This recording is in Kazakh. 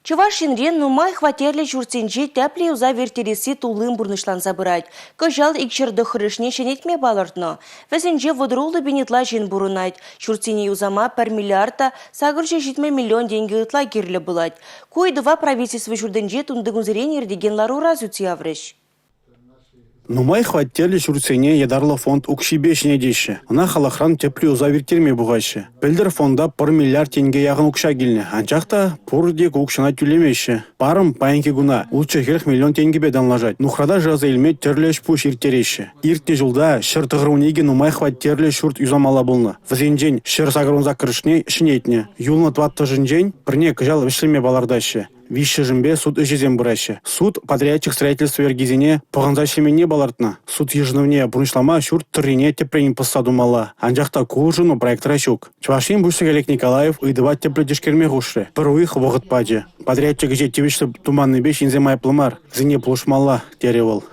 Чувашинрен нумай хватерлі жүрсенже тәплі ұза вертересі тулым бұрнышлан забырать. Көжал икшерді хырышне шенетме балыртны. Вәзінже водырулы бенетла жен бұрынайд. Жүрсене ұзама 1 миллиардта сағырже 70 миллион деньги ұтла керлі бұлайд. Койдыва правительство жүрденже тундығын зірен ердегенлару раз үтсе аврыш. Нумай хваттерлі жүрсене едарлы фонд укшибешіне дейші. Она халахран теплі ұза вертерме бұғайшы. Білдір фонда 1 миллиард тенге яғын укша келіне. Анчақта пұрдек укшына түлемеші. Барым пайынке гуна, ұлчы 40 миллион тенге бедан лажать. Нухрада жаза елме терлеш пуш иртереші. Иртте жылда шыр тығыруынеге нумай хваттерлі шүрт юзамала болны. Візенжен шыр сағырын закырышне шынетіне. Юлны тватты жынжен бірне күжал вішлеме балардашы. Виші жымбе суд үжезен бұрашы. Суд подрядчик строительства вергизине пағынзашеменне балартына. Суд ежіновне бұрышлама шүрт түррене тепренін пысаду мала. Анжақта кужыну проектора шук. Чувашин бұршық Олег Николаев ұйдыва теплі дешкерме ғушры. Бір ұйық вғыт паджы. Подрядчик же тевішті туманны беш инзе майплымар. Зіне плушмала теревал.